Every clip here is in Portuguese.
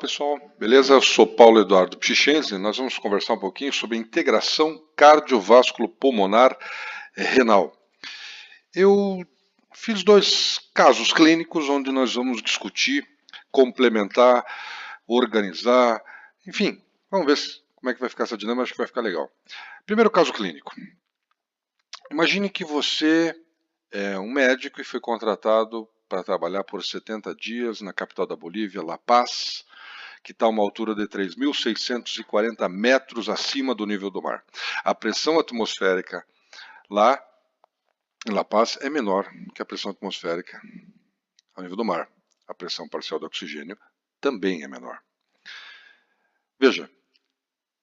pessoal, beleza? Eu sou Paulo Eduardo Pchichense. Nós vamos conversar um pouquinho sobre integração cardiovasculo-pulmonar renal. Eu fiz 2 casos clínicos onde nós vamos discutir, complementar, organizar, enfim, vamos ver como é que vai ficar essa dinâmica, acho que vai ficar legal. Primeiro caso clínico. Imagine que você é um médico e foi contratado para trabalhar por 70 dias na capital da Bolívia, La Paz, que está a uma altura de 3.640 metros acima do nível do mar. A pressão atmosférica lá em La Paz é menor que a pressão atmosférica ao nível do mar. A pressão parcial de oxigênio também é menor. Veja,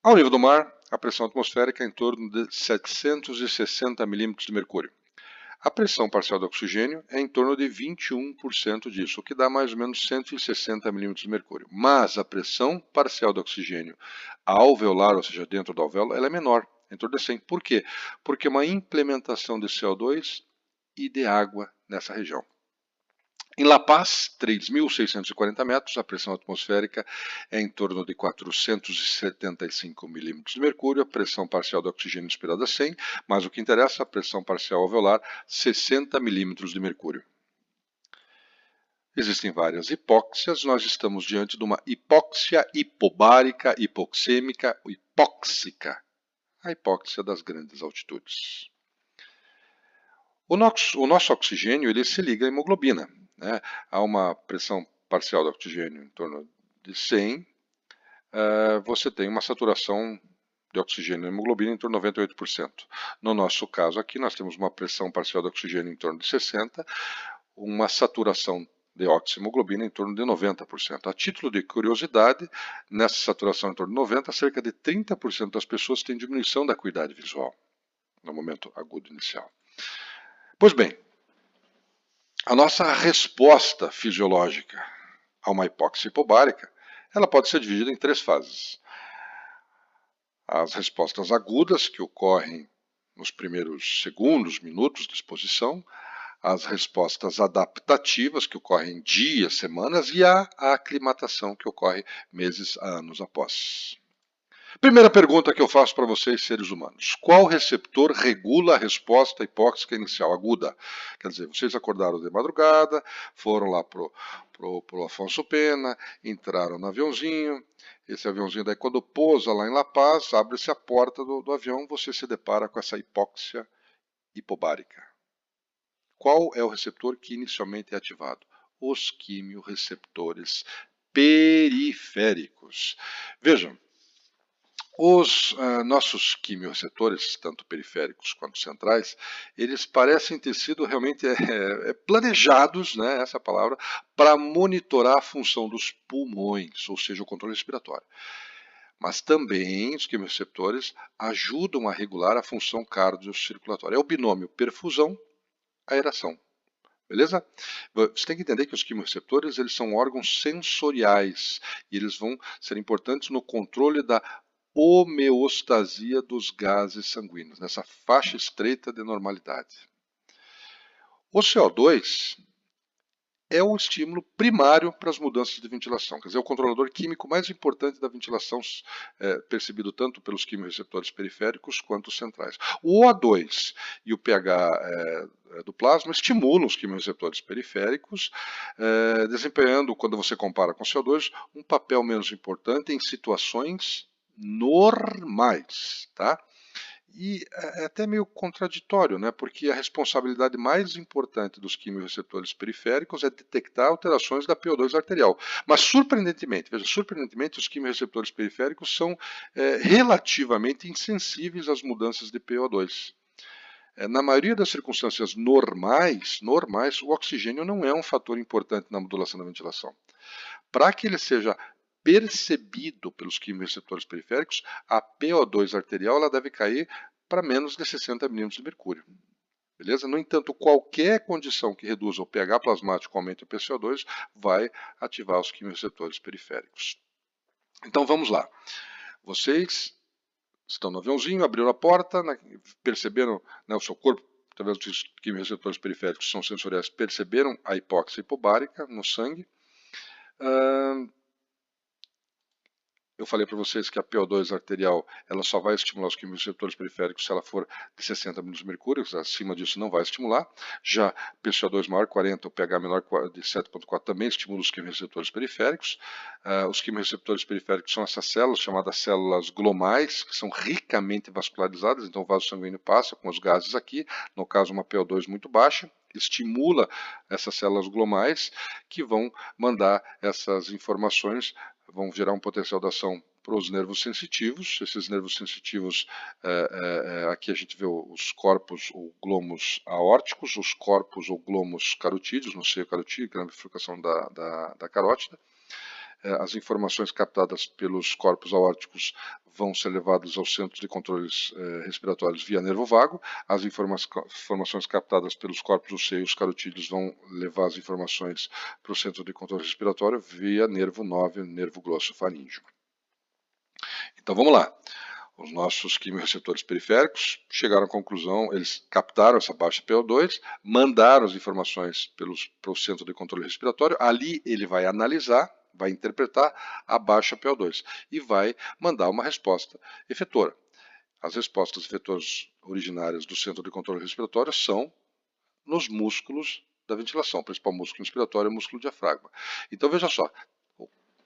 ao nível do mar, a pressão atmosférica é em torno de 760 milímetros de mercúrio. A pressão parcial de oxigênio é em torno de 21% disso, o que dá mais ou menos 160 milímetros de mercúrio. Mas a pressão parcial de oxigênio alveolar, ou seja, dentro do alvéolo, ela é menor, em torno de 100. Por quê? Porque é uma implementação de CO2 e de água nessa região. Em La Paz, 3.640 metros, a pressão atmosférica é em torno de 475 milímetros de mercúrio, a pressão parcial de oxigênio inspirada 100, mas o que interessa, a pressão parcial alveolar, 60 milímetros de mercúrio. Existem várias hipóxias, nós estamos diante de uma hipóxia hipobárica, hipoxêmica, hipóxica, a hipóxia das grandes altitudes. O nosso oxigênio ele se liga à hemoglobina. Né? Há uma pressão parcial de oxigênio em torno de 100, você tem uma saturação de oxigênio na hemoglobina em torno de 98%. No nosso caso aqui, nós temos uma pressão parcial de oxigênio em torno de 60%, uma saturação de oxihemoglobina em torno de 90%. A título de curiosidade, nessa saturação em torno de 90%, cerca de 30% das pessoas têm diminuição da acuidade visual no momento agudo inicial. Pois bem, a nossa resposta fisiológica a uma hipóxia hipobárica, ela pode ser dividida em 3 fases. As respostas agudas, que ocorrem nos primeiros segundos, minutos de exposição, as respostas adaptativas, que ocorrem em dias, semanas, e a aclimatação, que ocorre meses a anos após. Primeira pergunta que eu faço para vocês, seres humanos. Qual receptor regula a resposta hipóxica inicial aguda? Quer dizer, vocês acordaram de madrugada, foram lá pro Afonso Pena, entraram no aviãozinho. Esse aviãozinho daí, quando pousa lá em La Paz, abre-se a porta do avião, você se depara com essa hipóxia hipobárica. Qual é o receptor que inicialmente é ativado? Os quimiorreceptores periféricos. Vejam, os nossos quimiorreceptores, tanto periféricos quanto centrais, eles parecem ter sido realmente planejados, né, essa palavra, para monitorar a função dos pulmões, ou seja, o controle respiratório. Mas também os quimiorreceptores ajudam a regular a função cardiocirculatória. É o binômio perfusão-aeração. Beleza? Você tem que entender que os quimiorreceptores eles são órgãos sensoriais e eles vão ser importantes no controle da homeostasia dos gases sanguíneos, nessa faixa estreita de normalidade. O CO2 é o estímulo primário para as mudanças de ventilação, quer dizer, é o controlador químico mais importante da ventilação, percebido tanto pelos quimiorreceptores periféricos quanto os centrais. O O2 e o pH do plasma estimulam os quimiorreceptores periféricos, desempenhando, quando você compara com o CO2, um papel menos importante em situações normais, tá? E é até meio contraditório, né? Porque a responsabilidade mais importante dos quimiorreceptores periféricos é detectar alterações da PO2 arterial. Mas surpreendentemente, veja, surpreendentemente os quimiorreceptores periféricos são relativamente insensíveis às mudanças de PO2. Na maioria das circunstâncias normais, o oxigênio não é um fator importante na modulação da ventilação. Para que ele seja percebido pelos quimiorreceptores periféricos, a PO2 arterial ela deve cair para menos de 60 milímetros de mercúrio. Beleza? No entanto, qualquer condição que reduza o pH plasmático ou aumente o PCO2 vai ativar os quimiorreceptores periféricos. Então vamos lá. Vocês estão no aviãozinho, abriram a porta, perceberam, né, o seu corpo, através dos quimiorreceptores periféricos que são sensoriais, perceberam a hipóxia hipobárica no sangue. Eu falei para vocês que a PO2 arterial ela só vai estimular os quimioreceptores periféricos se ela for de 60 mmHg, acima disso não vai estimular. Já PCO2 maior 40 ou pH menor de 7,4 também estimula os quimioreceptores periféricos. Os quimioreceptores periféricos são essas células chamadas células glomais, que são ricamente vascularizadas, então o vaso sanguíneo passa com os gases aqui, no caso uma PO2 muito baixa, estimula essas células glomais que vão mandar essas informações, vão gerar um potencial de ação para os nervos sensitivos. Esses nervos sensitivos, aqui a gente vê os corpos ou glomos aórticos, os corpos ou glomos carotídeos, no seio carotídeo, na bifurcação da carótida. As informações captadas pelos corpos aórticos vão ser levadas aos centros de controles respiratórios via nervo vago. As informações captadas pelos corpos dos seios carotídeos vão levar as informações para o centro de controle respiratório via nervo 9, nervo grosso faríngeo. Então vamos lá. Os nossos quimioreceptores periféricos chegaram à conclusão, eles captaram essa baixa PO2, mandaram as informações para o centro de controle respiratório, ali ele vai analisar, vai interpretar a baixa PO2 e vai mandar uma resposta efetora. As respostas efetoras originárias do centro de controle respiratório são nos músculos da ventilação, o principal músculo respiratório é o músculo diafragma. Então veja só,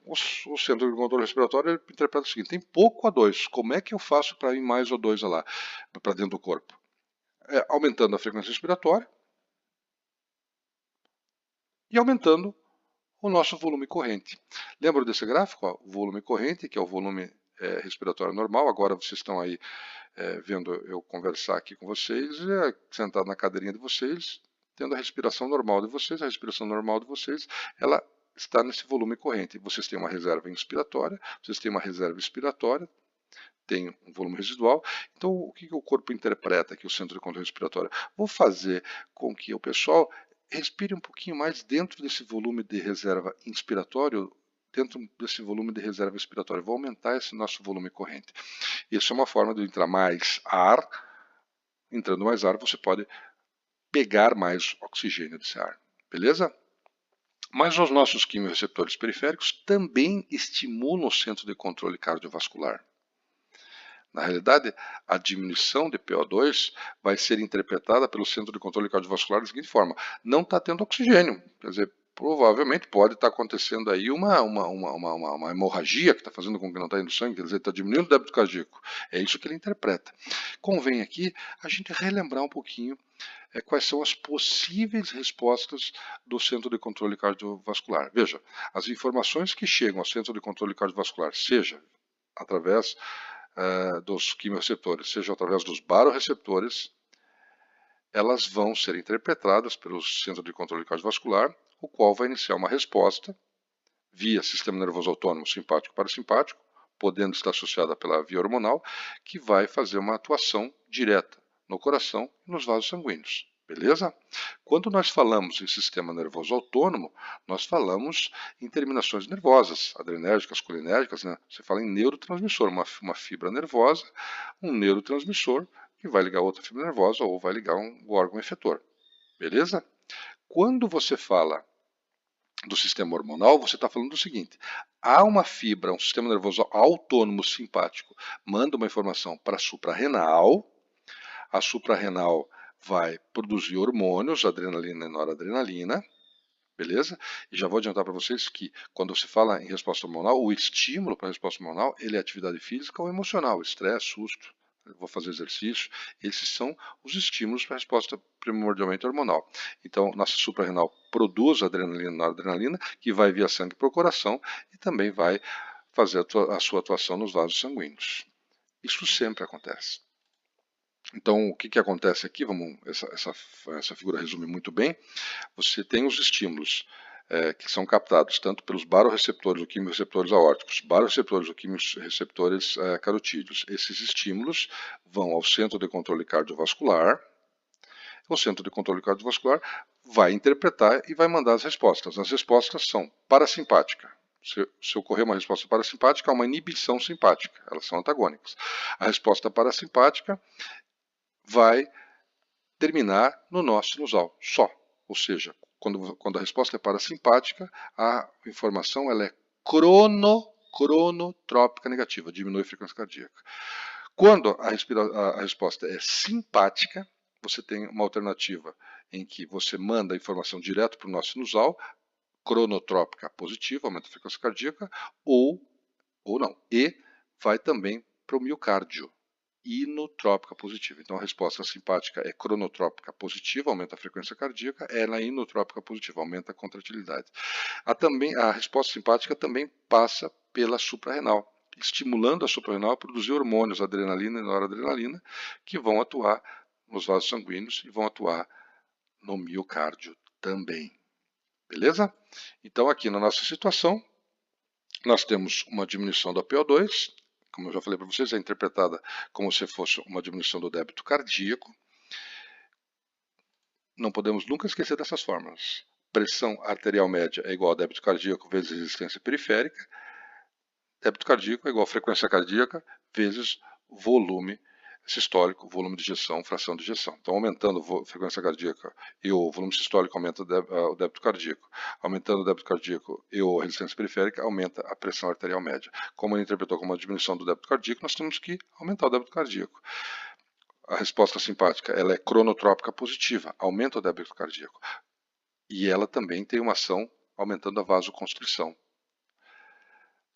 o centro de controle respiratório ele interpreta o seguinte: tem pouco O2, como é que eu faço para ir mais O2 lá, para dentro do corpo? Aumentando a frequência respiratória e aumentando o nosso volume corrente. Lembra desse gráfico? Ó? O volume corrente, que é o volume respiratório normal. Agora vocês estão aí vendo eu conversar aqui com vocês, sentado na cadeirinha de vocês, tendo a respiração normal de vocês. A respiração normal de vocês, ela está nesse volume corrente. Vocês têm uma reserva inspiratória, vocês têm uma reserva expiratória, tem um volume residual. Então, o que o corpo interpreta aqui, o centro de controle respiratório? Vou fazer com que o pessoal respire um pouquinho mais dentro desse volume de reserva inspiratório, dentro desse volume de reserva expiratória. Vou aumentar esse nosso volume corrente. Isso é uma forma de entrar mais ar. Entrando mais ar, você pode pegar mais oxigênio desse ar. Beleza? Mas os nossos quimioreceptores periféricos também estimulam o centro de controle cardiovascular. Na realidade, a diminuição de PO2 vai ser interpretada pelo centro de controle cardiovascular da seguinte forma: não está tendo oxigênio, quer dizer, provavelmente pode estar acontecendo aí uma hemorragia que está fazendo com que não está indo sangue, quer dizer, está diminuindo o débito cardíaco. É isso que ele interpreta. Convém aqui a gente relembrar um pouquinho quais são as possíveis respostas do centro de controle cardiovascular. Veja, as informações que chegam ao centro de controle cardiovascular, seja através dos quimioreceptores, seja através dos baroreceptores, elas vão ser interpretadas pelo centro de controle cardiovascular, o qual vai iniciar uma resposta via sistema nervoso autônomo simpático e parasimpático, podendo estar associada pela via hormonal, que vai fazer uma atuação direta no coração e nos vasos sanguíneos. Beleza? Quando nós falamos em sistema nervoso autônomo, nós falamos em terminações nervosas, adrenérgicas, colinérgicas, né? Você fala em neurotransmissor, uma fibra nervosa, um neurotransmissor que vai ligar outra fibra nervosa ou vai ligar um órgão efetor. Beleza? Quando você fala do sistema hormonal, você está falando do seguinte: há uma fibra, um sistema nervoso autônomo simpático, manda uma informação para a suprarrenal, a suprarrenal vai produzir hormônios, adrenalina e noradrenalina, beleza? E já vou adiantar para vocês que quando se fala em resposta hormonal, o estímulo para a resposta hormonal, ele é atividade física ou emocional, estresse, susto, vou fazer exercício, esses são os estímulos para a resposta primordialmente hormonal. Então, nossa suprarrenal produz adrenalina e noradrenalina, que vai via sangue para o coração e também vai fazer a sua atuação nos vasos sanguíneos. Isso sempre acontece. Então, o que acontece aqui? Essa figura resume muito bem. Você tem os estímulos que são captados tanto pelos baroreceptores ou quimioreceptores aórticos, baroreceptores ou quimioreceptores carotídeos. Esses estímulos vão ao centro de controle cardiovascular. O centro de controle cardiovascular vai interpretar e vai mandar as respostas. As respostas são parasimpática. Se ocorrer uma resposta parasimpática, há uma inibição simpática. Elas são antagônicas. A resposta parasimpática vai terminar no nó sinusal, só. Ou seja, quando a resposta é parasimpática, a informação ela é cronotrópica negativa, diminui a frequência cardíaca. Quando a resposta é simpática, você tem uma alternativa em que você manda a informação direto para o nosso sinusal, cronotrópica positiva, aumenta a frequência cardíaca, ou não, e vai também para o miocárdio, inotrópica positiva. Então a resposta simpática é cronotrópica positiva, aumenta a frequência cardíaca, ela é inotrópica positiva, aumenta a contratilidade. A resposta simpática também passa pela suprarrenal, estimulando a suprarrenal a produzir hormônios, adrenalina e noradrenalina, que vão atuar nos vasos sanguíneos e vão atuar no miocárdio também. Beleza? Então aqui na nossa situação, nós temos uma diminuição da PO2, como eu já falei para vocês, é interpretada como se fosse uma diminuição do débito cardíaco. Não podemos nunca esquecer dessas fórmulas. Pressão arterial média é igual a débito cardíaco vezes resistência periférica. Débito cardíaco é igual a frequência cardíaca vezes volume sistólico, volume de ejeção, fração de ejeção. Então, aumentando a frequência cardíaca e o volume sistólico, aumenta o débito cardíaco. Aumentando o débito cardíaco e a resistência periférica, aumenta a pressão arterial média. Como ele interpretou como uma diminuição do débito cardíaco, nós temos que aumentar o débito cardíaco. A resposta simpática ela é cronotrópica positiva, aumenta o débito cardíaco. E ela também tem uma ação aumentando a vasoconstrição.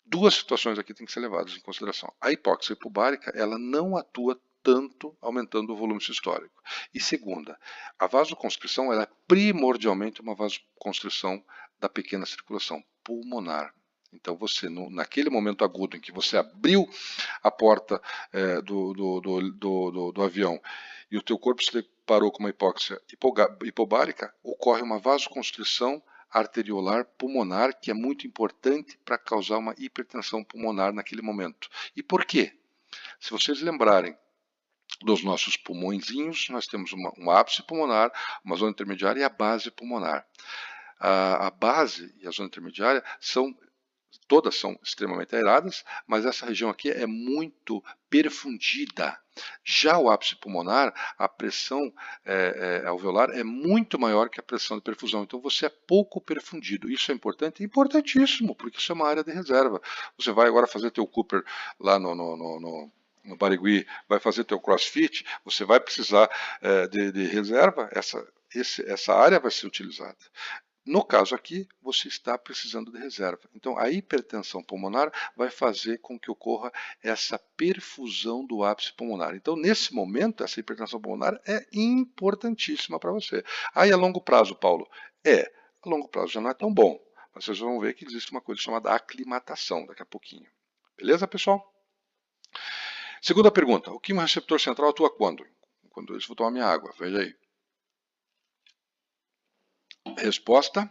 Duas situações aqui têm que ser levadas em consideração. A hipóxia hipobárica ela não atua tanto aumentando o volume sistólico. E segunda, a vasoconstrição ela é primordialmente uma vasoconstrição da pequena circulação pulmonar. Então você, naquele momento agudo em que você abriu a porta do avião e o teu corpo se deparou com uma hipóxia hipobárica, ocorre uma vasoconstrição arteriolar pulmonar, que é muito importante para causar uma hipertensão pulmonar naquele momento. E por quê? Se vocês lembrarem dos nossos pulmõezinhos, nós temos um ápice pulmonar, uma zona intermediária e a base pulmonar. A base e a zona intermediária todas são extremamente aeradas, mas essa região aqui é muito perfundida. Já o ápice pulmonar, a pressão alveolar é muito maior que a pressão de perfusão, então você é pouco perfundido. Isso é importante? Importantíssimo, porque isso é uma área de reserva. Você vai agora fazer teu Cooper lá no Barigui, vai fazer teu CrossFit, você vai precisar de reserva, essa área vai ser utilizada. No caso aqui, você está precisando de reserva. Então, a hipertensão pulmonar vai fazer com que ocorra essa perfusão do ápice pulmonar. Então, nesse momento, essa hipertensão pulmonar é importantíssima para você. Aí, a longo prazo, Paulo? A longo prazo já não é tão bom. Mas vocês vão ver que existe uma coisa chamada aclimatação daqui a pouquinho. Beleza, pessoal? Segunda pergunta. O quimioreceptor central atua quando? Quando eu vou tomar minha água. Veja aí. Resposta: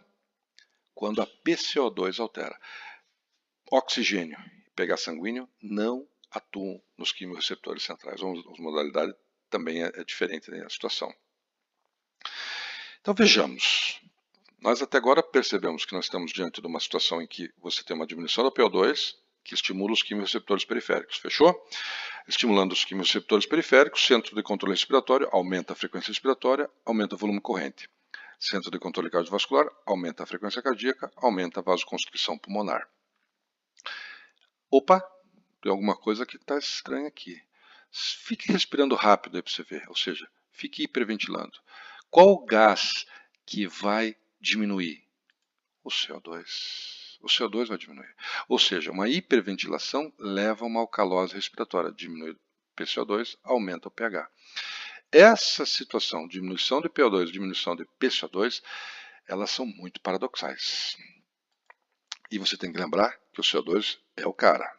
quando a PCO2 altera. Oxigênio e pH sanguíneo não atuam nos quimioreceptores centrais. A modalidade também é diferente, né, a situação. Então vejamos. Nós até agora percebemos que nós estamos diante de uma situação em que você tem uma diminuição da PO2 que estimula os quimioreceptores periféricos. Fechou? Estimulando os quimioreceptores periféricos, centro de controle respiratório aumenta a frequência respiratória, aumenta o volume corrente. Centro de controle cardiovascular, aumenta a frequência cardíaca, aumenta a vasoconstrição pulmonar. Opa, tem alguma coisa que está estranha aqui. Fique respirando rápido aí para você ver, ou seja, fique hiperventilando. Qual o gás que vai diminuir? O CO2. O CO2 vai diminuir. Ou seja, uma hiperventilação leva a uma alcalose respiratória. Diminui o PCO2, aumenta o pH. Essa situação, diminuição de PO2, diminuição de PCO2, elas são muito paradoxais. E você tem que lembrar que o CO2 é o cara.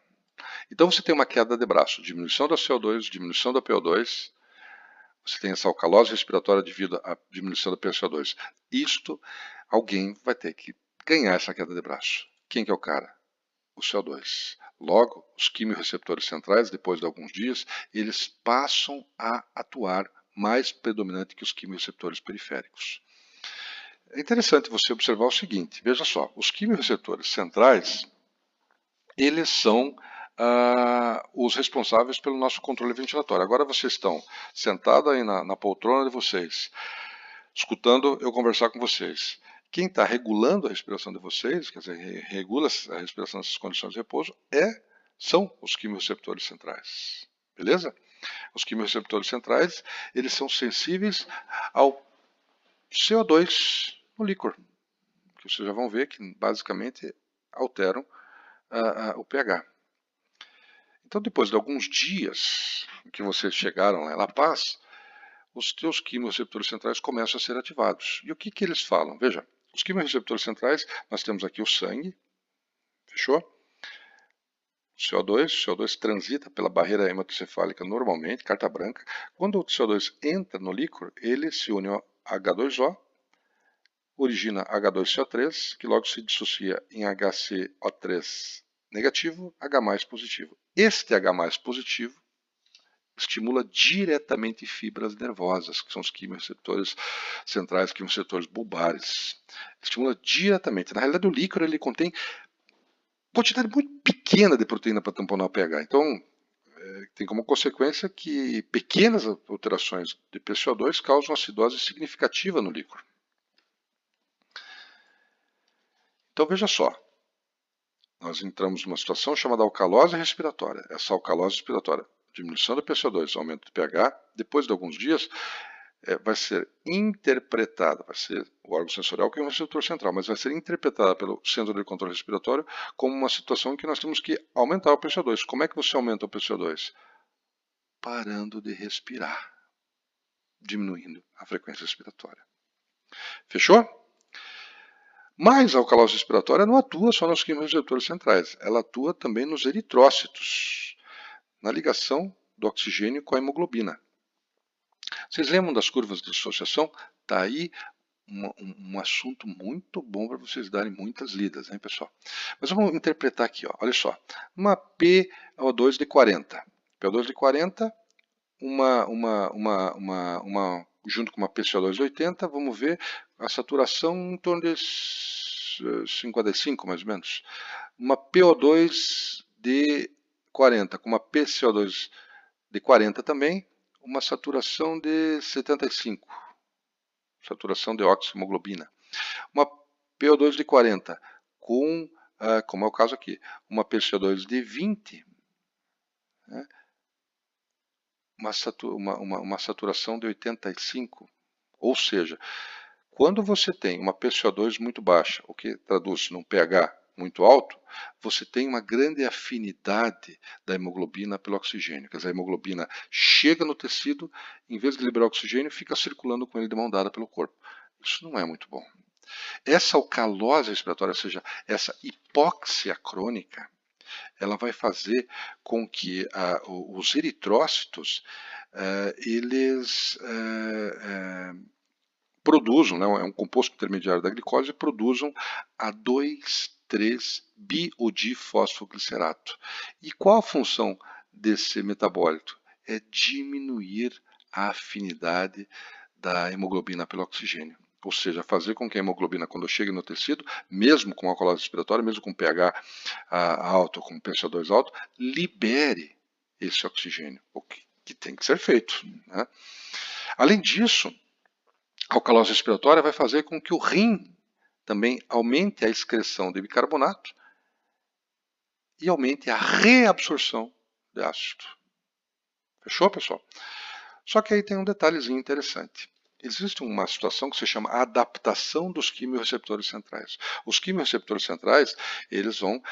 Então você tem uma queda de braço, diminuição da CO2, diminuição da PO2, você tem essa alcalose respiratória devido à diminuição da PCO2. Alguém vai ter que ganhar essa queda de braço. Quem que é o cara? O CO2. Logo, os quimioreceptores centrais, depois de alguns dias, eles passam a atuar mais predominante que os quimioreceptores periféricos. É interessante você observar o seguinte, veja só, os quimioreceptores centrais, eles são os responsáveis pelo nosso controle ventilatório. Agora vocês estão sentados aí na poltrona de vocês, escutando eu conversar com vocês. Quem está regulando a respiração de vocês, quer dizer, regula a respiração nessas condições de repouso, são os quimiorreceptores centrais. Beleza? Os quimiorreceptores centrais, eles são sensíveis ao CO2 no líquor, que vocês já vão ver que basicamente alteram o pH. Então, depois de alguns dias que vocês chegaram lá em La Paz, os teus quimiorreceptores centrais começam a ser ativados. E o que eles falam? Veja, os quimiorreceptores centrais, nós temos aqui o sangue, fechou? CO2, o CO2 transita pela barreira hematocefálica normalmente, carta branca. Quando o CO2 entra no líquor, ele se une ao H2O, origina H2CO3, que logo se dissocia em HCO3 negativo, H+ positivo. Este H+ positivo estimula diretamente fibras nervosas, que são os quimiorreceptores centrais, quimiorreceptores bulbares. Estimula diretamente. Na realidade, o líquor ele contém quantidade muito pequena de proteína para tamponar o pH. Então, tem como consequência que pequenas alterações de PCO2 causam acidose significativa no líquor. Então, veja só. Nós entramos numa situação chamada alcalose respiratória. Essa alcalose respiratória, diminuição do PCO2, aumento do pH, depois de alguns dias, vai ser interpretada, vai ser o órgão sensorial que é o receptor central, mas vai ser interpretada pelo centro de controle respiratório como uma situação em que nós temos que aumentar o PCO2. Como é que você aumenta o PCO2? Parando de respirar, diminuindo a frequência respiratória. Fechou? Mas a alcalose respiratória não atua só nos quimiorreceptores centrais, ela atua também nos eritrócitos, na ligação do oxigênio com a hemoglobina. Vocês lembram das curvas de dissociação? Está aí um assunto muito bom para vocês darem muitas lidas, hein, pessoal? Mas vamos interpretar aqui, ó. Olha só. Uma PO2 de 40. PO2 de 40, junto com uma PCO2 de 80, vamos ver a saturação em torno de 55, mais ou menos. Uma PO2 de 40, com uma PCO2 de 40 também, uma saturação de 75. Saturação de oxihemoglobina. Uma PO2 de 40 com, como é o caso aqui, uma PCO2 de 20, né, uma saturação de 85. Ou seja, quando você tem uma PCO2 muito baixa, o que traduz num pH muito alto, você tem uma grande afinidade da hemoglobina pelo oxigênio. Quer dizer, a hemoglobina chega no tecido, em vez de liberar oxigênio, fica circulando com ele de mão dada pelo corpo. Isso não é muito bom. Essa alcalose respiratória, ou seja, essa hipóxia crônica, ela vai fazer com que os eritrócitos eles produzam, né, é um composto intermediário da glicose, produzam a 2,3-biodifosfoglicerato. E qual a função desse metabólito? É diminuir a afinidade da hemoglobina pelo oxigênio. Ou seja, fazer com que a hemoglobina, quando chegue no tecido, mesmo com alcalose respiratória, mesmo com pH alto, com PCO2 alto, libere esse oxigênio, o que tem que ser feito, né? Além disso, a alcalose respiratória vai fazer com que o rim também aumente a excreção de bicarbonato e aumente a reabsorção de ácido. Fechou, pessoal? Só que aí tem um detalhezinho interessante. Existe uma situação que se chama adaptação dos quimiorreceptores centrais. Os quimiorreceptores centrais, eles vão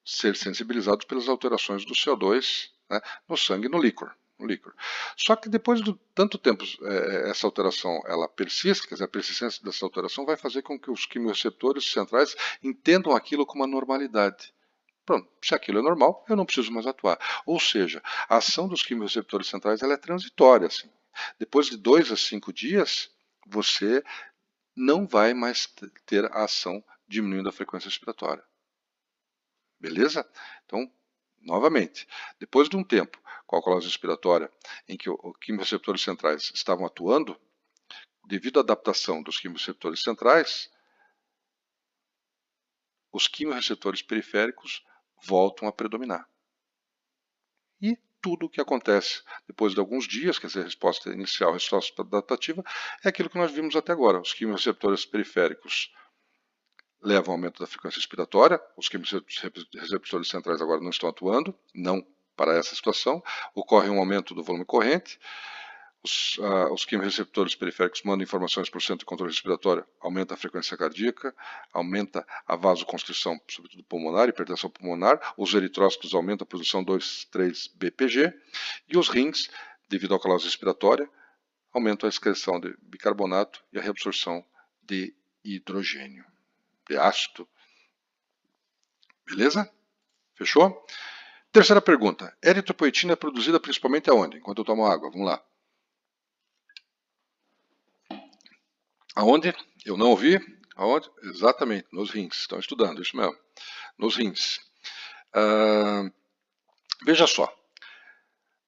ser sensibilizados pelas alterações do CO2, né, no sangue e no líquor. Só que depois de tanto tempo essa alteração ela persiste, quer dizer, a persistência dessa alteração vai fazer com que os quimiorreceptores centrais entendam aquilo como uma normalidade. Pronto, se aquilo é normal, eu não preciso mais atuar. Ou seja, a ação dos quimiorreceptores centrais ela é transitória. Assim. Depois de 2 a 5 dias, você não vai mais ter a ação diminuindo a frequência respiratória. Beleza? Então, novamente, depois de um tempo com a alcalose respiratória em que os quimiorreceptores centrais estavam atuando, devido à adaptação dos quimiorreceptores centrais, os quimiorreceptores periféricos voltam a predominar. E tudo o que acontece depois de alguns dias, quer dizer, a resposta inicial, a resposta adaptativa, é aquilo que nós vimos até agora. Os quimiorreceptores periféricos levam ao aumento da frequência respiratória, os quimiorreceptores centrais agora não estão atuando, não para essa situação, ocorre um aumento do volume corrente, os quimiorreceptores periféricos mandam informações para o centro de controle respiratório, aumenta a frequência cardíaca, aumenta a vasoconstrição, sobretudo pulmonar, hipertensão pulmonar, os eritrócitos aumentam a produção 2,3-BPG, e os rins, devido à calose respiratória, aumentam a excreção de bicarbonato e a reabsorção de hidrogênio, de ácido. Beleza? Fechou? Terceira pergunta. Eritropoetina é produzida principalmente aonde? Enquanto eu tomo água. Vamos lá. Aonde? Eu não ouvi. Aonde? Exatamente, nos rins. Estão estudando, isso mesmo. Nos rins. Veja só.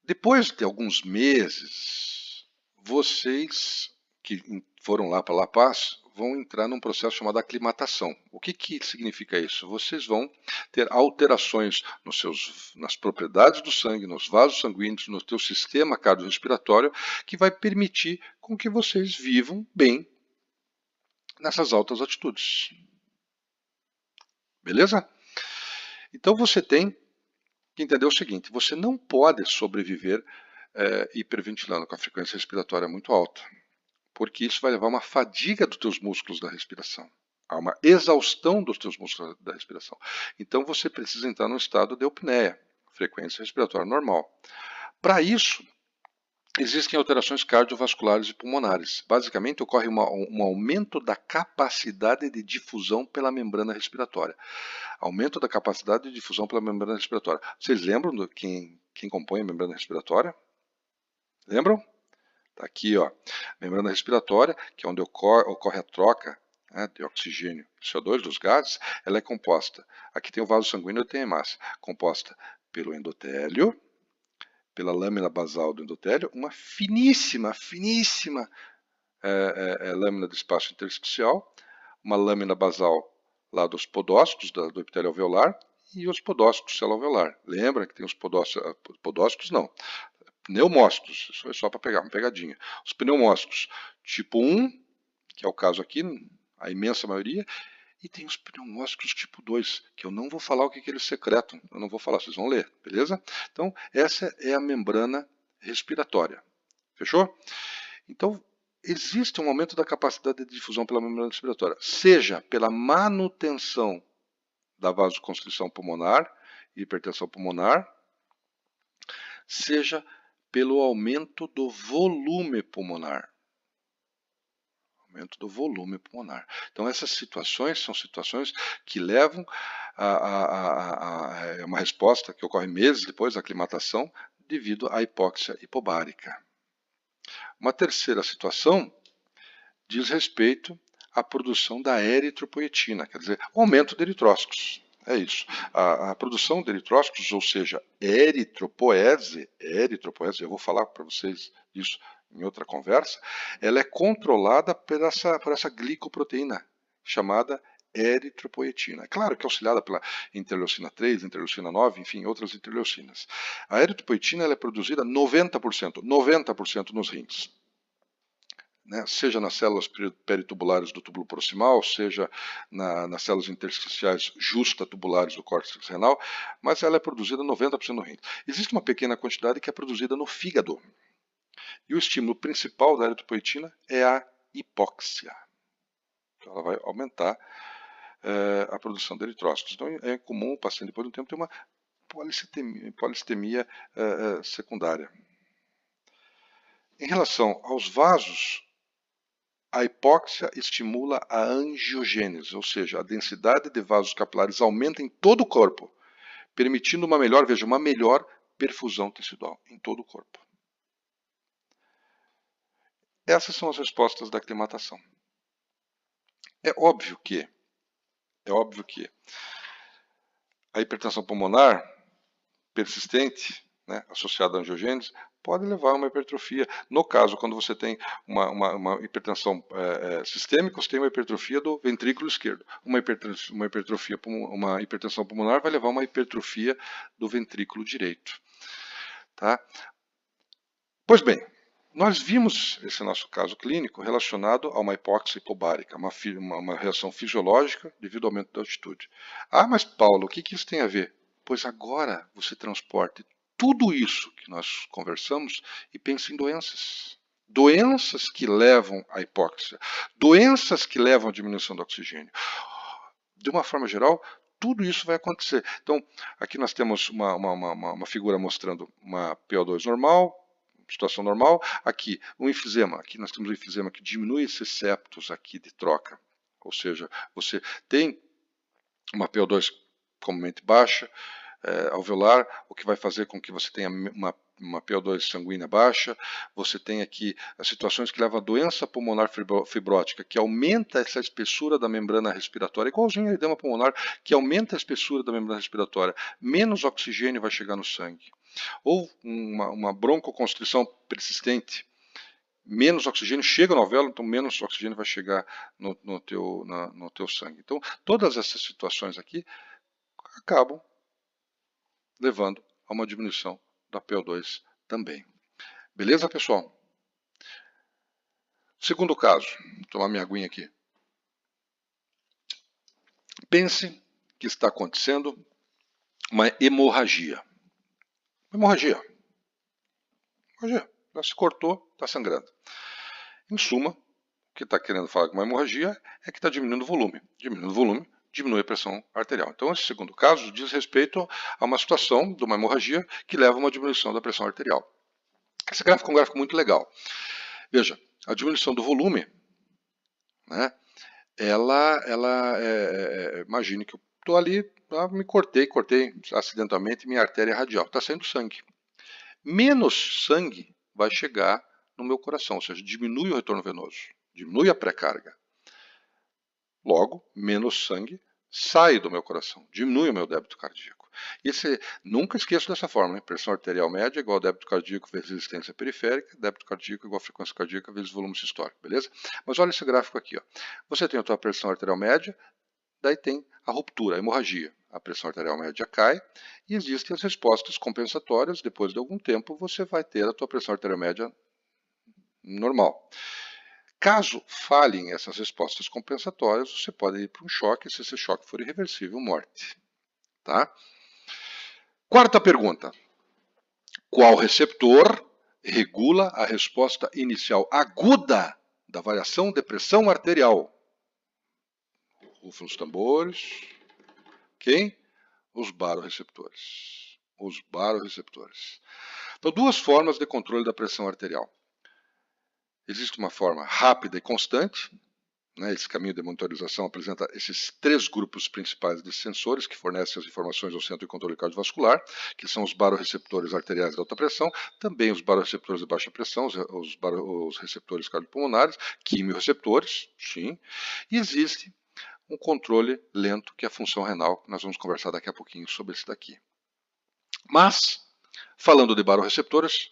Depois de alguns meses, vocês que foram lá para La Paz vão entrar num processo chamado aclimatação. O que significa isso? Vocês vão ter alterações nas propriedades do sangue, nos vasos sanguíneos, no teu sistema cardiorrespiratório, que vai permitir com que vocês vivam bem nessas altas altitudes. Beleza? Então você tem que entender o seguinte, você não pode sobreviver hiperventilando com a frequência respiratória muito alta, porque isso vai levar a uma fadiga dos teus músculos da respiração, a uma exaustão dos teus músculos da respiração. Então você precisa entrar no estado de eupneia, frequência respiratória normal. Para isso, existem alterações cardiovasculares e pulmonares. Basicamente, ocorre um aumento da capacidade de difusão pela membrana respiratória. Aumento da capacidade de difusão pela membrana respiratória. Vocês lembram de quem compõe a membrana respiratória? Lembram? Está aqui, ó. Membrana respiratória, que é onde ocorre a troca de oxigênio e CO2 dos gases, ela é composta. Aqui tem o vaso sanguíneo e tem a hemácia. Composta pelo endotélio, pela lâmina basal do endotélio, uma finíssima lâmina do espaço intersticial, uma lâmina basal lá dos podócitos, do epitélio alveolar, e os podócitos célula-alveolar. Lembra que tem os podócitos não, pneumócitos, isso é só para pegar uma pegadinha. Os pneumócitos tipo 1, que é o caso aqui, a imensa maioria, e tem os pneumócitos tipo 2, que eu não vou falar o que eles secretam, eu não vou falar, vocês vão ler, beleza? Então, essa é a membrana respiratória. Fechou? Então, existe um aumento da capacidade de difusão pela membrana respiratória, seja pela manutenção da vasoconstrição pulmonar e hipertensão pulmonar, seja pelo aumento do volume pulmonar. Aumento do volume pulmonar. Então, essas situações são situações que levam a uma resposta que ocorre meses depois da aclimatação devido à hipóxia hipobárica. Uma terceira situação diz respeito à produção da eritropoetina, quer dizer, o aumento de eritrócitos. É isso. A produção de eritrócitos, ou seja, eritropoese, eu vou falar para vocês isso em outra conversa, ela é controlada por essa glicoproteína chamada eritropoetina. É claro que é auxiliada pela interleucina 3, interleucina 9, enfim, outras interleucinas. A eritropoetina ela é produzida 90% nos rins. Seja nas células peritubulares do túbulo proximal, seja nas células intersticiais justatubulares do córtex renal, mas ela é produzida 90% no rim. Existe uma pequena quantidade que é produzida no fígado. E o estímulo principal da eritropoetina é a hipóxia. Então, ela vai aumentar a produção de eritrócitos. Então, é comum o paciente, depois de um tempo, ter uma polistemia secundária. Em relação aos vasos, a hipóxia estimula a angiogênese, ou seja, a densidade de vasos capilares aumenta em todo o corpo, permitindo uma melhor perfusão tecidual em todo o corpo. Essas são as respostas da aclimatação. É óbvio que a hipertensão pulmonar persistente, associada à angiogênese, pode levar a uma hipertrofia. No caso, quando você tem uma hipertensão sistêmica, você tem uma hipertrofia do ventrículo esquerdo. Uma hipertensão pulmonar vai levar a uma hipertrofia do ventrículo direito. Tá? Pois bem, nós vimos esse nosso caso clínico relacionado a uma hipóxia hipobárica, uma reação fisiológica devido ao aumento da altitude. Ah, mas Paulo, o que isso tem a ver? Pois agora você transporte tudo isso que nós conversamos e pense em doenças. Doenças que levam à hipóxia, doenças que levam à diminuição do oxigênio. De uma forma geral, tudo isso vai acontecer. Então, aqui nós temos uma figura mostrando uma PO2 normal, situação normal. Aqui, um enfisema. Aqui nós temos um enfisema que diminui esses septos aqui de troca. Ou seja, você tem uma PO2 comumente baixa, alveolar, o que vai fazer com que você tenha uma PO2 sanguínea baixa. Você tem aqui as situações que levam a doença pulmonar fibrótica, que aumenta essa espessura da membrana respiratória, igualzinho a edema pulmonar, que aumenta a espessura da membrana respiratória. Menos oxigênio vai chegar no sangue. Ou uma broncoconstrição persistente. Menos oxigênio chega no alvéolo, então menos oxigênio vai chegar no teu sangue. Então, todas essas situações aqui acabam levando a uma diminuição da PO2 também. Beleza, pessoal? Segundo caso, vou tomar minha aguinha aqui. Pense que está acontecendo uma hemorragia. Hemorragia. Já se cortou, está sangrando. Em suma, o que está querendo falar com uma hemorragia é que está diminuindo o volume. Diminuindo o volume, diminui a pressão arterial. Então, esse segundo caso diz respeito a uma situação de uma hemorragia que leva a uma diminuição da pressão arterial. Esse gráfico é um gráfico muito legal. Veja, a diminuição do volume, né, imagine que eu estou ali, me cortei acidentalmente minha artéria radial, está saindo sangue. Menos sangue vai chegar no meu coração, ou seja, diminui o retorno venoso, diminui a pré-carga. Logo, menos sangue sai do meu coração, diminui o meu débito cardíaco. Nunca esqueço dessa forma, né? Pressão arterial média igual débito cardíaco vezes resistência periférica, débito cardíaco igual frequência cardíaca vezes volume sistólico, beleza? Mas olha esse gráfico aqui, ó. Você tem a tua pressão arterial média, daí tem a ruptura, a hemorragia. A pressão arterial média cai e existem as respostas compensatórias. Depois de algum tempo, você vai ter a tua pressão arterial média normal. Caso falhem essas respostas compensatórias, você pode ir para um choque, se esse choque for irreversível, morte. Tá? Quarta pergunta. Qual receptor regula a resposta inicial aguda da variação de pressão arterial? Rufem os tambores. Quem? Os baroreceptores. Os baroreceptores. Então, duas formas de controle da pressão arterial. Existe uma forma rápida e constante. Esse caminho de monitorização apresenta esses três grupos principais de sensores que fornecem as informações ao centro de controle cardiovascular, que são os baroreceptores arteriais de alta pressão, também os baroreceptores de baixa pressão, os receptores cardiopulmonares, quimiorreceptores, sim, e existe um controle lento, que é a função renal, que nós vamos conversar daqui a pouquinho sobre esse daqui. Mas, falando de baroreceptores,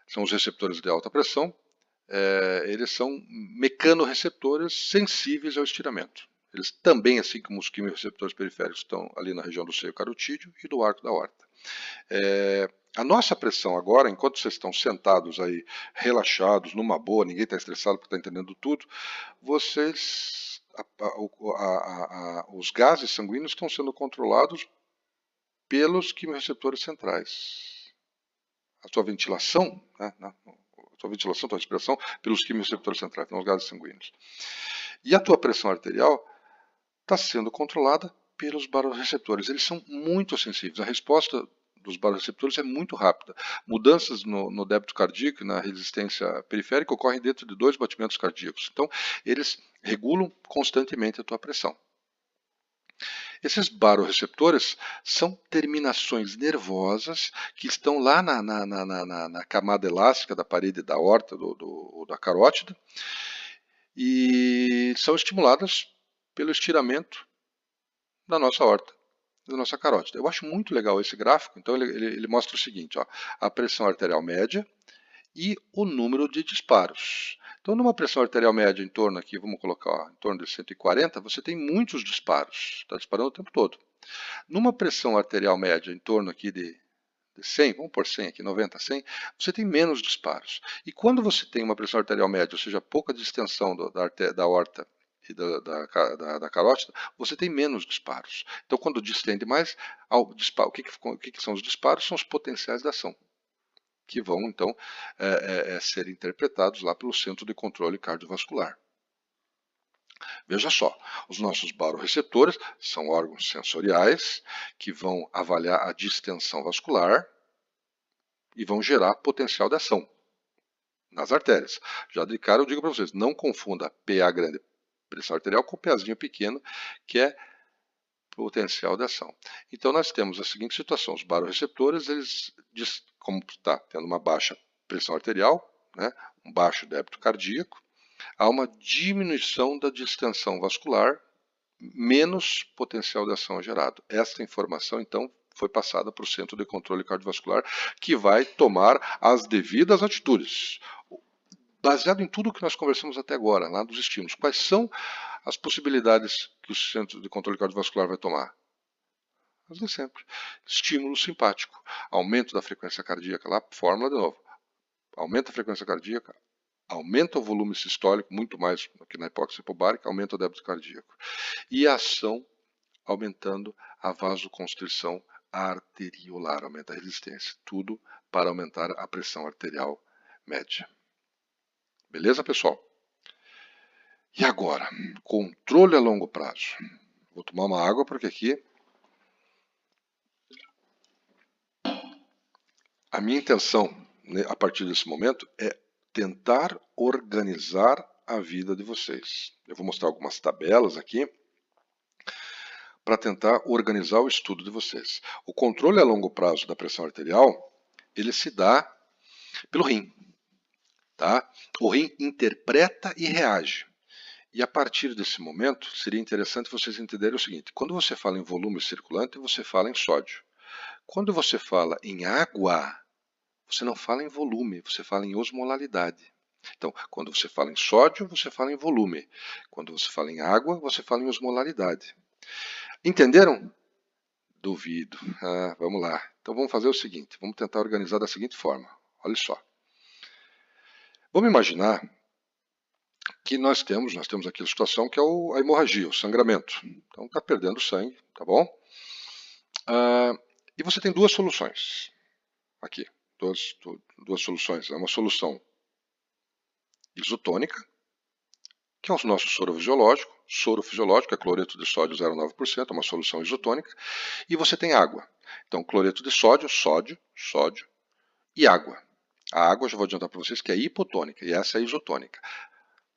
são os receptores de alta pressão, eles são mecanorreceptores sensíveis ao estiramento. Eles também, assim como os quimiorreceptores periféricos, estão ali na região do seio carotídeo e do arco da aorta. A nossa pressão agora, enquanto vocês estão sentados aí, relaxados, numa boa, ninguém está estressado porque está entendendo tudo, vocês, os gases sanguíneos estão sendo controlados pelos quimiorreceptores centrais. A sua ventilação, né, tua ventilação, tua respiração, pelos quimiorreceptores centrais, os gases sanguíneos. E a tua pressão arterial está sendo controlada pelos baroreceptores. Eles são muito sensíveis. A resposta dos baroreceptores é muito rápida. Mudanças no débito cardíaco e na resistência periférica ocorrem dentro de 2 batimentos cardíacos. Então, eles regulam constantemente a tua pressão. Esses baroreceptores são terminações nervosas que estão lá na camada elástica da parede da aorta, da carótida, e são estimuladas pelo estiramento da nossa aorta, da nossa carótida. Eu acho muito legal esse gráfico. Então ele mostra o seguinte, ó, a pressão arterial média e o número de disparos. Então, numa pressão arterial média em torno aqui, vamos colocar em torno de 140, você tem muitos disparos, está disparando o tempo todo. Numa pressão arterial média em torno aqui de de 100, vamos por 100 aqui, 90, 100, você tem menos disparos. E quando você tem uma pressão arterial média, ou seja, pouca distensão da aorta e da carótida, você tem menos disparos. Então, quando distende mais, o que são os disparos? São os potenciais de ação, que vão, então, ser interpretados lá pelo Centro de Controle Cardiovascular. Veja só, os nossos baroreceptores são órgãos sensoriais que vão avaliar a distensão vascular e vão gerar potencial de ação nas artérias. Já de cara eu digo para vocês, não confunda PA grande, pressão arterial, com PAzinho pequeno, que é potencial de ação. Então nós temos a seguinte situação, os baroreceptores, eles, como está tendo uma baixa pressão arterial, né, um baixo débito cardíaco, há uma diminuição da distensão vascular, menos potencial de ação gerado. Esta informação, então, foi passada para o Centro de Controle Cardiovascular, que vai tomar as devidas atitudes. Baseado em tudo que nós conversamos até agora, lá dos estímulos, quais são as possibilidades que o Centro de Controle Cardiovascular vai tomar? As de sempre. Estímulo simpático, aumento da frequência cardíaca, lá, fórmula de novo. Aumenta a frequência cardíaca, aumenta o volume sistólico, muito mais do que na hipóxia hipobárica, aumenta o débito cardíaco. E a ação aumentando a vasoconstrição arteriolar, aumenta a resistência. Tudo para aumentar a pressão arterial média. Beleza, pessoal? E agora, controle a longo prazo. Vou tomar uma água porque aqui a minha intenção, né, a partir desse momento, é tentar organizar a vida de vocês. Eu vou mostrar algumas tabelas aqui para tentar organizar o estudo de vocês. O controle a longo prazo da pressão arterial, ele se dá pelo rim. Tá? O rim interpreta e reage. E a partir desse momento, seria interessante vocês entenderem o seguinte, quando você fala em volume circulante, você fala em sódio. Quando você fala em água, você não fala em volume, você fala em osmolalidade. Então, quando você fala em sódio, você fala em volume. Quando você fala em água, você fala em osmolalidade. Entenderam? Duvido. Vamos lá. Então vamos fazer o seguinte, vamos tentar organizar da seguinte forma. Olha só. Vamos imaginar que nós temos aqui a situação que é a hemorragia, o sangramento. Então está perdendo sangue, tá bom? E você tem duas soluções aqui, duas soluções. É uma solução isotônica, que é o nosso soro fisiológico. Soro fisiológico é cloreto de sódio 0,9%, é uma solução isotônica. E você tem água. Então, cloreto de sódio, sódio e água. A água, eu já vou adiantar para vocês que é hipotônica e essa é isotônica.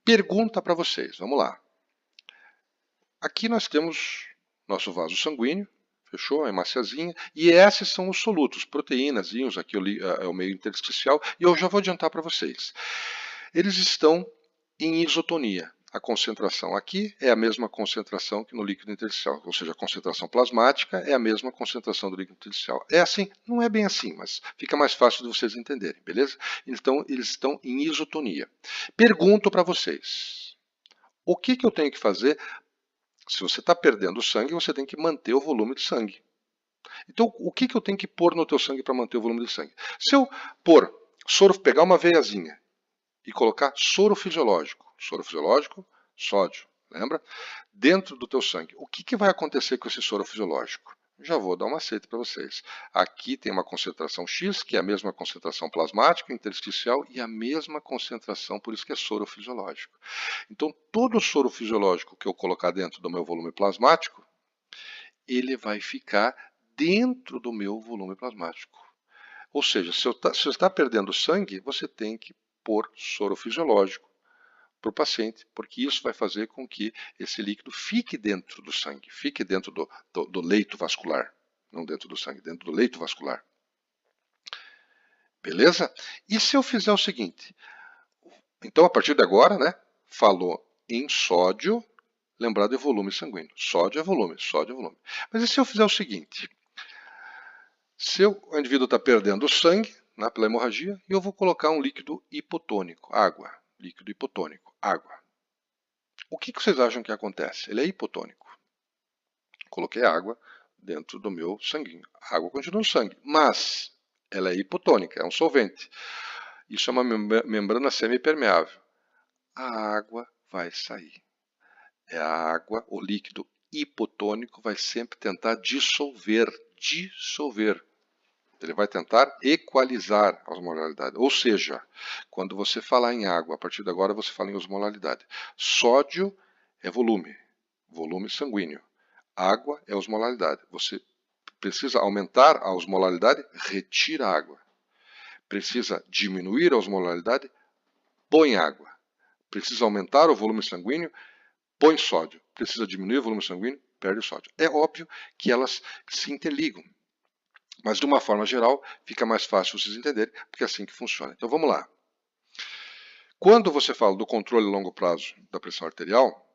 Pergunta para vocês, vamos lá. Aqui nós temos nosso vaso sanguíneo, fechou? A hemáciazinha. E esses são os solutos, proteínas, íons, aqui é o meio intersticial. E eu já vou adiantar para vocês. Eles estão em isotonia. A concentração aqui é a mesma concentração que no líquido intersticial, ou seja, a concentração plasmática é a mesma concentração do líquido intersticial. É assim? Não é bem assim, mas fica mais fácil de vocês entenderem, beleza? Então, eles estão em isotonia. Pergunto para vocês, o que eu tenho que fazer? Se você está perdendo sangue, você tem que manter o volume de sangue. Então, o que eu tenho que pôr no teu sangue para manter o volume de sangue? Se eu pegar uma veiazinha e colocar soro fisiológico, sódio, lembra? Dentro do teu sangue. O que vai acontecer com esse soro fisiológico? Já vou dar um macete para vocês. Aqui tem uma concentração X, que é a mesma concentração plasmática, intersticial, e a mesma concentração, por isso que é soro fisiológico. Então, todo o soro fisiológico que eu colocar dentro do meu volume plasmático, ele vai ficar dentro do meu volume plasmático. Ou seja, se você está perdendo sangue, você tem que pôr soro fisiológico para o paciente, porque isso vai fazer com que esse líquido fique dentro do sangue, fique dentro do leito vascular, não dentro do sangue, dentro do leito vascular. Beleza? E se eu fizer o seguinte, então a partir de agora, né, falou em sódio, lembrar de volume sanguíneo, sódio é volume. Mas e se eu fizer o seguinte, se o indivíduo está perdendo sangue, né, pela hemorragia, e eu vou colocar um líquido hipotônico, água, líquido hipotônico, água. O que vocês acham que acontece? Ele é hipotônico. Coloquei água dentro do meu sanguinho. A água continua no sangue, mas ela é hipotônica, é um solvente. Isso é uma membrana semipermeável. A água vai sair. A água, o líquido hipotônico, vai sempre tentar dissolver. Ele vai tentar equalizar a osmolaridade. Ou seja, quando você falar em água, a partir de agora você fala em osmolaridade. Sódio é volume, volume sanguíneo. Água é osmolaridade. Você precisa aumentar a osmolaridade, retira a água. Precisa diminuir a osmolaridade, põe água. Precisa aumentar o volume sanguíneo, põe sódio. Precisa diminuir o volume sanguíneo, perde o sódio. É óbvio que elas se interligam. Mas, de uma forma geral, fica mais fácil vocês entenderem, porque é assim que funciona. Então, vamos lá. Quando você fala do controle a longo prazo da pressão arterial,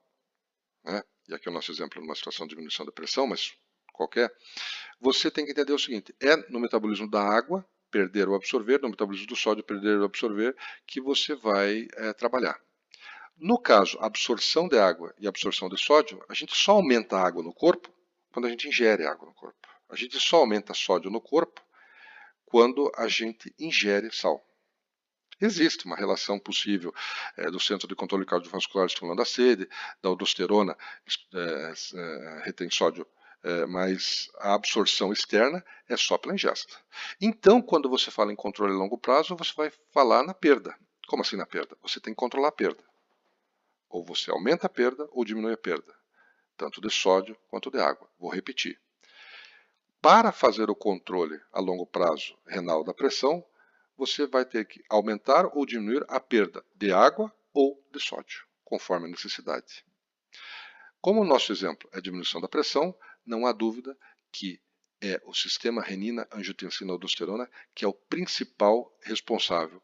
né, e aqui é o nosso exemplo numa situação de diminuição da pressão, mas qualquer, você tem que entender o seguinte, é no metabolismo da água, perder ou absorver, no metabolismo do sódio, perder ou absorver, que você vai trabalhar. No caso, absorção de água e absorção de sódio, a gente só aumenta a água no corpo quando a gente ingere água no corpo. A gente só aumenta sódio no corpo quando a gente ingere sal. Existe uma relação possível do centro de controle cardiovascular estimulando a sede, da aldosterona retém sódio, mas a absorção externa é só pela ingesta. Então, quando você fala em controle a longo prazo, você vai falar na perda. Como assim na perda? Você tem que controlar a perda. Ou você aumenta a perda ou diminui a perda, tanto de sódio quanto de água. Vou repetir. Para fazer o controle a longo prazo renal da pressão, você vai ter que aumentar ou diminuir a perda de água ou de sódio, conforme a necessidade. Como o nosso exemplo é a diminuição da pressão, não há dúvida que é o sistema renina-angiotensina-aldosterona que é o principal responsável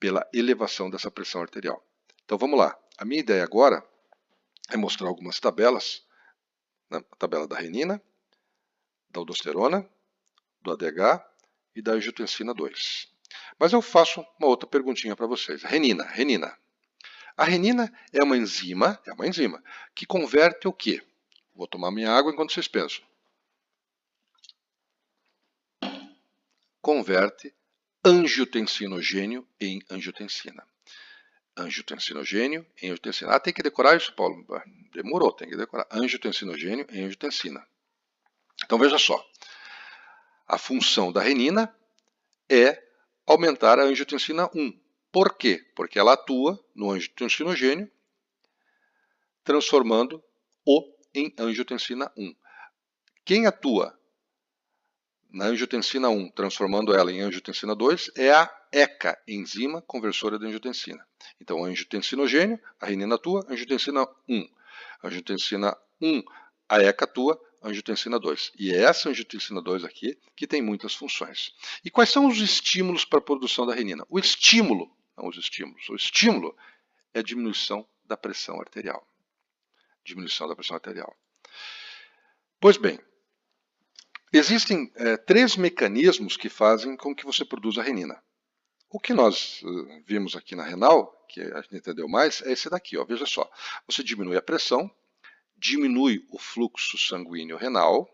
pela elevação dessa pressão arterial. Então vamos lá. A minha ideia agora é mostrar algumas tabelas, né? A tabela da renina, da aldosterona, do ADH e da angiotensina 2. Mas eu faço uma outra perguntinha para vocês. Renina. A renina é uma enzima que converte o quê? Vou tomar minha água enquanto vocês pensam. Converte angiotensinogênio em angiotensina. Angiotensinogênio em angiotensina. Ah, tem que decorar isso, Paulo? Demorou, tem que decorar. Angiotensinogênio em angiotensina. Então veja só. A função da renina é aumentar a angiotensina 1. Por quê? Porque ela atua no angiotensinogênio, transformando-o em angiotensina 1. Quem atua na angiotensina 1, transformando ela em angiotensina 2, é a ECA, enzima conversora de angiotensina. Então, angiotensinogênio, a renina atua, angiotensina 1. Angiotensina 1, a ECA atua, angiotensina 2. E é essa angiotensina 2 aqui que tem muitas funções. E quais são os estímulos para a produção da renina? O estímulo é a diminuição da pressão arterial. Pois bem, existem 3 mecanismos que fazem com que você produza renina. O que nós vimos aqui na renal, que a gente entendeu mais, é esse daqui. Ó. Veja só, você diminui a pressão, diminui o fluxo sanguíneo renal,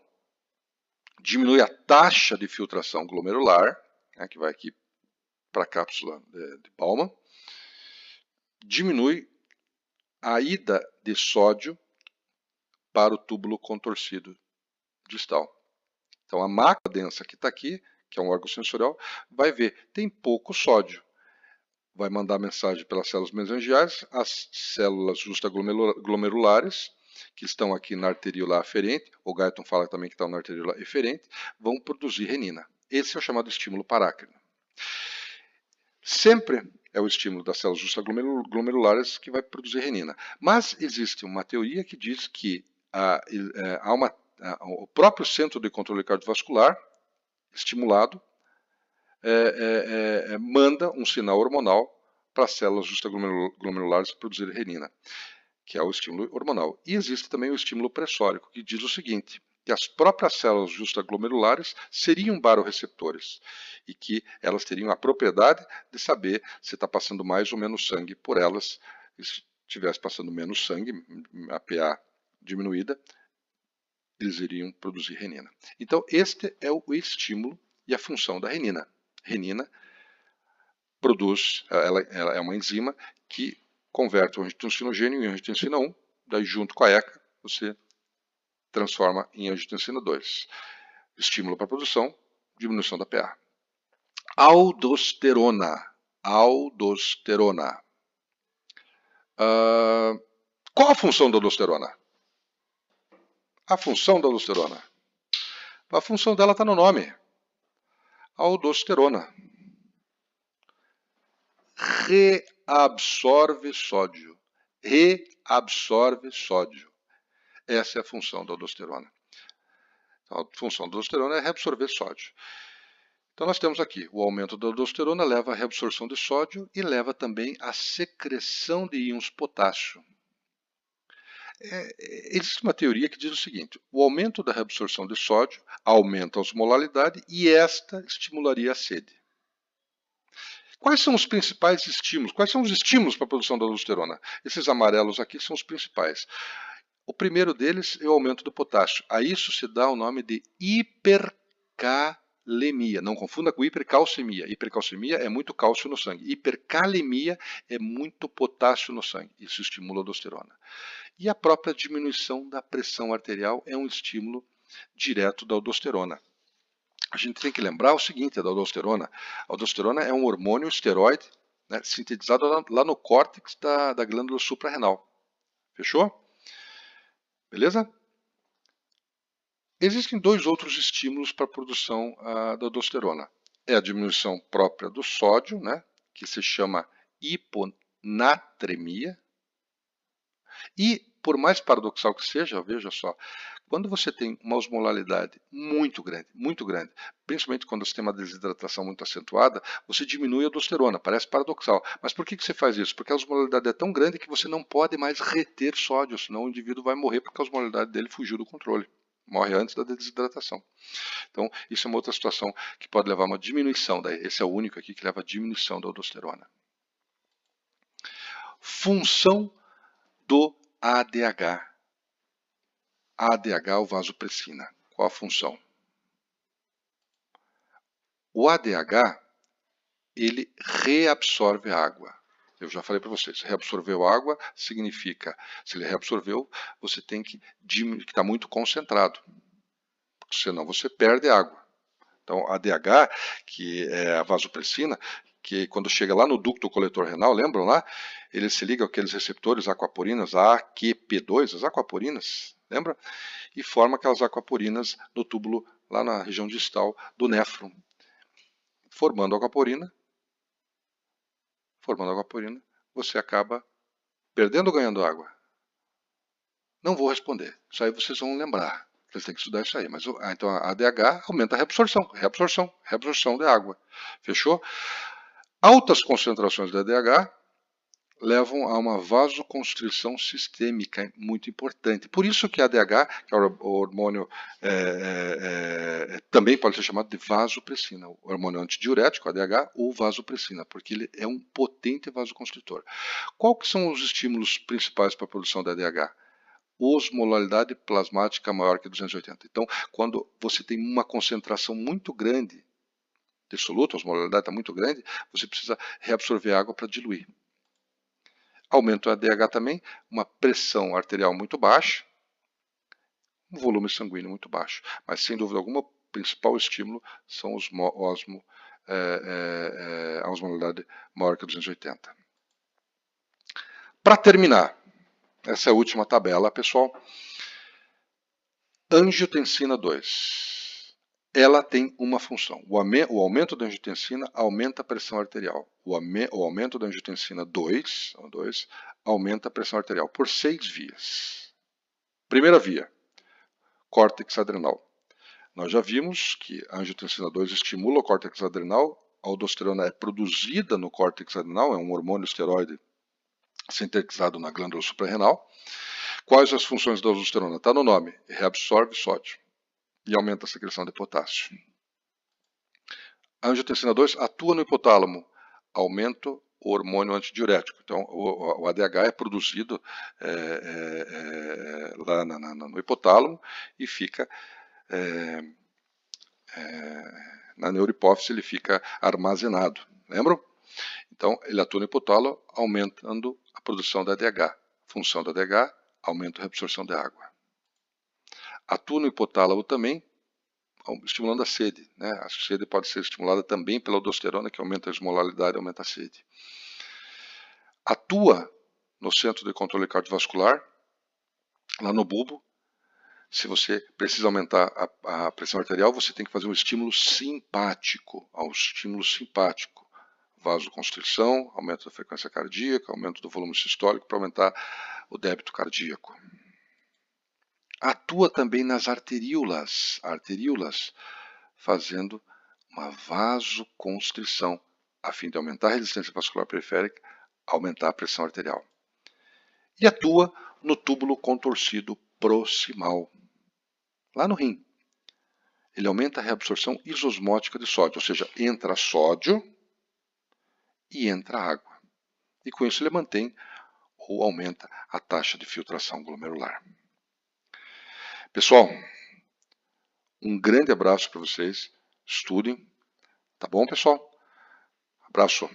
diminui a taxa de filtração glomerular, né, que vai aqui para a cápsula de Bowman, diminui a ida de sódio para o túbulo contorcido distal. Então a mácula densa que está aqui, que é um órgão sensorial, vai ver, tem pouco sódio. Vai mandar mensagem pelas células mesangiais, as células justaglomerulares, que estão aqui na arteriola aferente, o Guyton fala também que estão na arteriola eferente, vão produzir renina. Esse é o chamado estímulo parácrino. Sempre é o estímulo das células justaglomerulares que vai produzir renina. Mas existe uma teoria que diz que o próprio centro de controle cardiovascular, estimulado, manda um sinal hormonal para as células justaglomerulares produzirem renina, que é o estímulo hormonal. E existe também o estímulo pressórico, que diz o seguinte, que as próprias células justaglomerulares seriam baroreceptores e que elas teriam a propriedade de saber se está passando mais ou menos sangue por elas. E se estivesse passando menos sangue, a PA diminuída, eles iriam produzir renina. Então, este é o estímulo e a função da renina. renina, ela é uma enzima que converte o angiotensinogênio em angiotensina 1, daí junto com a ECA você transforma em angiotensina 2. Estímulo para a produção, diminuição da PA. Aldosterona. Aldosterona. Qual a função da aldosterona? A função da aldosterona. A função dela está no nome. Aldosterona. Reabsorve sódio. Reabsorve sódio. Essa é a função da aldosterona. Então, a função da aldosterona é reabsorver sódio. Então nós temos aqui o aumento da aldosterona leva à reabsorção de sódio e leva também à secreção de íons potássio. Existe uma teoria que diz o seguinte: o aumento da reabsorção de sódio aumenta a osmolaridade e esta estimularia a sede. Quais são os principais estímulos? Quais são os estímulos para a produção da aldosterona? Esses amarelos aqui são os principais. O primeiro deles é o aumento do potássio. A isso se dá o nome de hipercalemia. Não confunda com hipercalcemia. Hipercalcemia é muito cálcio no sangue. Hipercalemia é muito potássio no sangue. Isso estimula a aldosterona. E a própria diminuição da pressão arterial é um estímulo direto da aldosterona. A gente tem que lembrar o seguinte da aldosterona. A aldosterona é um hormônio esteroide, né, sintetizado lá no córtex da glândula suprarrenal. Fechou? Beleza? Existem dois outros estímulos para a produção da aldosterona. É a diminuição própria do sódio, né, que se chama hiponatremia. E, por mais paradoxal que seja, veja só, quando você tem uma osmolaridade muito grande, principalmente quando você tem uma desidratação muito acentuada, você diminui a aldosterona, parece paradoxal. Mas por que você faz isso? Porque a osmolaridade é tão grande que você não pode mais reter sódio, senão o indivíduo vai morrer porque a osmolaridade dele fugiu do controle. Morre antes da desidratação. Então, isso é uma outra situação que pode levar a uma diminuição. Esse é o único aqui que leva a diminuição da aldosterona. Função do ADH. ADH ou vasopressina. Qual a função? O ADH, ele reabsorve a água. Eu já falei para vocês, reabsorveu água significa, se ele reabsorveu, você tem que estar muito concentrado, senão você perde água. Então, ADH, que é a vasopressina, que quando chega lá no ducto coletor renal, lembram lá? Ele se liga àqueles receptores aquaporinas, AQP2, as aquaporinas, lembra? E forma aquelas aquaporinas no túbulo, lá na região distal do néfron. Formando aquaporina, você acaba perdendo ou ganhando água? Não vou responder, isso aí vocês vão lembrar. Vocês têm que estudar isso aí. Mas, então a ADH aumenta a reabsorção de água. Fechou? Altas concentrações de ADH levam a uma vasoconstrição sistêmica muito importante. Por isso que a ADH, que é o hormônio, também pode ser chamado de vasopressina, o hormônio antidiurético, ADH, ou vasopressina, porque ele é um potente vasoconstritor. Qual que são os estímulos principais para a produção da ADH? Osmolaridade plasmática maior que 280. Então, quando você tem uma concentração muito grande de soluto, a osmolaridade está muito grande, você precisa reabsorver água para diluir. Aumenta o ADH também, uma pressão arterial muito baixa, um volume sanguíneo muito baixo. Mas, sem dúvida alguma, o principal estímulo são a osmolaridade maior que 280. Para terminar, essa é a última tabela, pessoal. Angiotensina 2. Ela tem uma função. O aumento da angiotensina aumenta a pressão arterial. O aumento da angiotensina 2 aumenta a pressão arterial por 6 vias. Primeira via, córtex adrenal. Nós já vimos que a angiotensina 2 estimula o córtex adrenal, a aldosterona é produzida no córtex adrenal, é um hormônio esteroide sintetizado na glândula suprarrenal. Quais as funções da aldosterona? Está no nome, reabsorve sódio e aumenta a secreção de potássio. A angiotensina 2 atua no hipotálamo, aumenta o hormônio antidiurético. Então, o ADH é produzido lá no hipotálamo e fica Na neurohipófise ele fica armazenado, lembram? Então, ele atua no hipotálamo, aumentando a produção da ADH. Função da ADH, aumenta a reabsorção de água. Atua no hipotálamo também, estimulando a sede. Né? A sede pode ser estimulada também pela aldosterona, que aumenta a osmolaridade e aumenta a sede. Atua no centro de controle cardiovascular, lá no bulbo. Se você precisa aumentar a pressão arterial, você tem que fazer um estímulo simpático, ao estímulo simpático. Vasoconstrição, aumento da frequência cardíaca, aumento do volume sistólico para aumentar o débito cardíaco. Atua também nas arteríolas, fazendo uma vasoconstrição, a fim de aumentar a resistência vascular periférica, aumentar a pressão arterial. E atua no túbulo contorcido proximal, lá no rim. Ele aumenta a reabsorção isosmótica de sódio, ou seja, entra sódio e entra água. E com isso ele mantém ou aumenta a taxa de filtração glomerular. Pessoal, um grande abraço para vocês. Estudem. Tá bom, pessoal? Abraço.